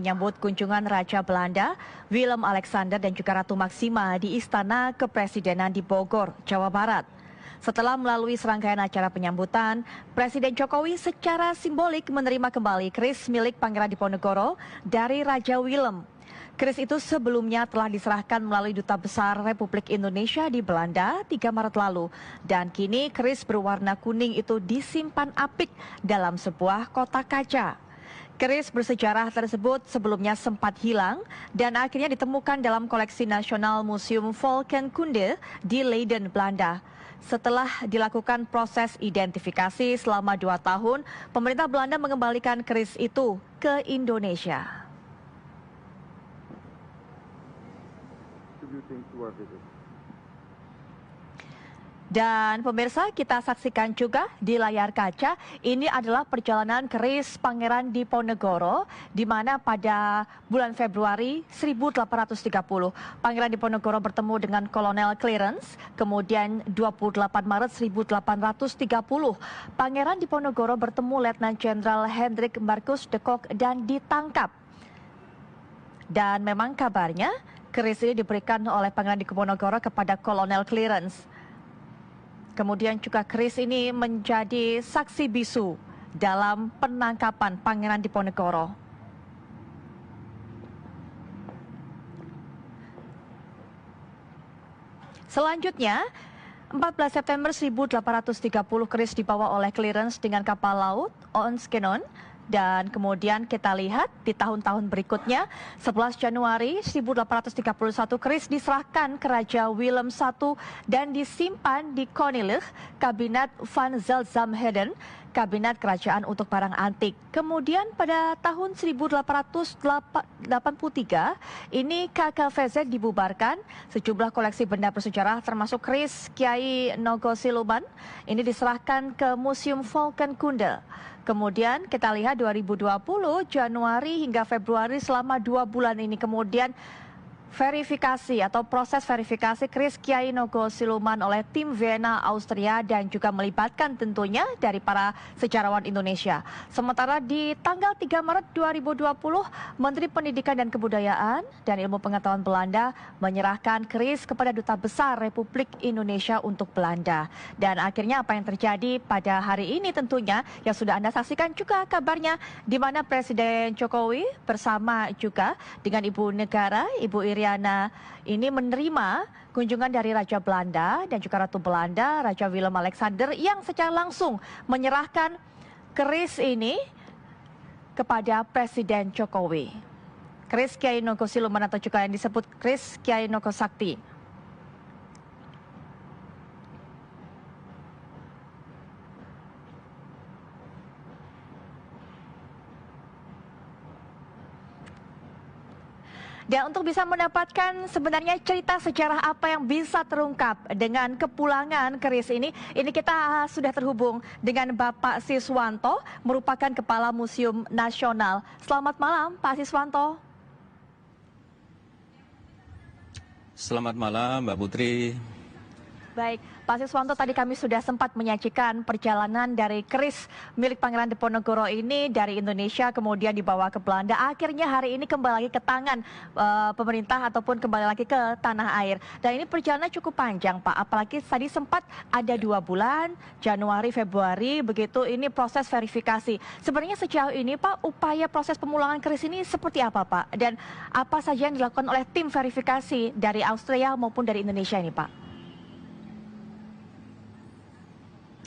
Menyambut kunjungan Raja Belanda, Willem-Alexander dan juga Ratu Maksima di Istana Kepresidenan di Bogor, Jawa Barat. Setelah melalui serangkaian acara penyambutan, Presiden Jokowi secara simbolik menerima kembali keris milik Pangeran Diponegoro dari Raja Willem. Keris itu sebelumnya telah diserahkan melalui Duta Besar Republik Indonesia di Belanda 3 Maret lalu. Dan kini keris berwarna kuning itu disimpan apik dalam sebuah kotak kaca. Keris bersejarah tersebut sebelumnya sempat hilang dan akhirnya ditemukan dalam koleksi Nasional Museum Volkenkunde di Leiden, Belanda. Setelah dilakukan proses identifikasi selama 2 tahun, pemerintah Belanda mengembalikan keris itu ke Indonesia. Dan pemirsa, kita saksikan juga di layar kaca, ini adalah perjalanan keris Pangeran Diponegoro, di mana pada bulan Februari 1830, Pangeran Diponegoro bertemu dengan Kolonel Clarence, kemudian 28 Maret 1830, Pangeran Diponegoro bertemu Letnan Jenderal Hendrik Marcus de Kock dan ditangkap. Dan memang kabarnya, keris ini diberikan oleh Pangeran Diponegoro kepada Kolonel Clarence. Kemudian juga keris ini menjadi saksi bisu dalam penangkapan Pangeran Diponegoro. Selanjutnya, 14 September 1830 keris dibawa oleh Clarence dengan kapal laut Onskenon. Dan kemudian kita lihat di tahun-tahun berikutnya, 11 Januari 1831 keris diserahkan ke Raja Willem I dan disimpan di Koninklijk Kabinet van Zelzamheden, Kabinet Kerajaan untuk Barang Antik. Kemudian pada tahun 1883, ini KKVZ dibubarkan, sejumlah koleksi benda bersejarah termasuk keris Kiai Nogosiluman, ini diserahkan ke Museum Volkenkunde. Kemudian kita lihat 2020 Januari hingga Februari selama 2 bulan ini kemudian verifikasi atau proses verifikasi keris Kiai Nogosiluman oleh tim Vienna Austria dan juga melibatkan tentunya dari para sejarawan Indonesia. Sementara di tanggal 3 Maret 2020 Menteri Pendidikan dan Kebudayaan dan Ilmu Pengetahuan Belanda menyerahkan keris kepada Duta Besar Republik Indonesia untuk Belanda. Dan akhirnya apa yang terjadi pada hari ini tentunya yang sudah Anda saksikan juga kabarnya, di mana Presiden Jokowi bersama juga dengan Ibu Negara, Ibu Iriana ini menerima kunjungan dari Raja Belanda dan juga Ratu Belanda, Raja Willem-Alexander yang secara langsung menyerahkan keris ini kepada Presiden Jokowi. Keris Kiai Nogosiluman atau juga yang disebut keris Kiai Nogosakti. Dan untuk bisa mendapatkan sebenarnya cerita sejarah apa yang bisa terungkap dengan kepulangan keris ini kita sudah terhubung dengan Bapak Siswanto, merupakan Kepala Museum Nasional. Selamat malam, Pak Siswanto. Selamat malam, Mbak Putri. Baik, Pak Siswanto, tadi kami sudah sempat menyajikan perjalanan dari keris milik Pangeran Diponegoro ini dari Indonesia kemudian dibawa ke Belanda. Akhirnya hari ini kembali lagi ke tangan pemerintah ataupun kembali lagi ke tanah air. Dan ini perjalanan cukup panjang, Pak. Apalagi tadi sempat ada 2 bulan, Januari, Februari, begitu ini proses verifikasi. Sebenarnya sejauh ini, Pak, upaya proses pemulangan keris ini seperti apa, Pak? Dan apa saja yang dilakukan oleh tim verifikasi dari Austria maupun dari Indonesia ini, Pak?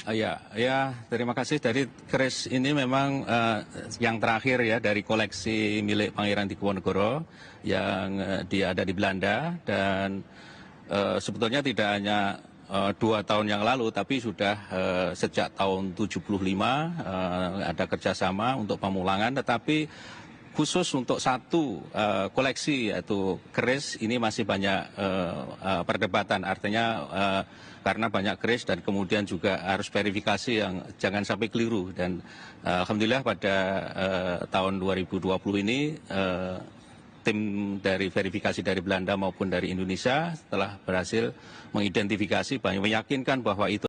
Ya, terima kasih. Dari keris ini memang yang terakhir ya dari koleksi milik Pangeran Diponegoro yang dia ada di Belanda dan sebetulnya tidak hanya 2 tahun yang lalu tapi sudah sejak tahun 75 ada kerjasama untuk pemulangan, tetapi khusus untuk satu koleksi yaitu keris ini masih banyak perdebatan, artinya karena banyak keris dan kemudian juga harus verifikasi yang jangan sampai keliru. Dan alhamdulillah pada tahun 2020 ini tim dari verifikasi dari Belanda maupun dari Indonesia telah berhasil mengidentifikasi, meyakinkan bahwa itu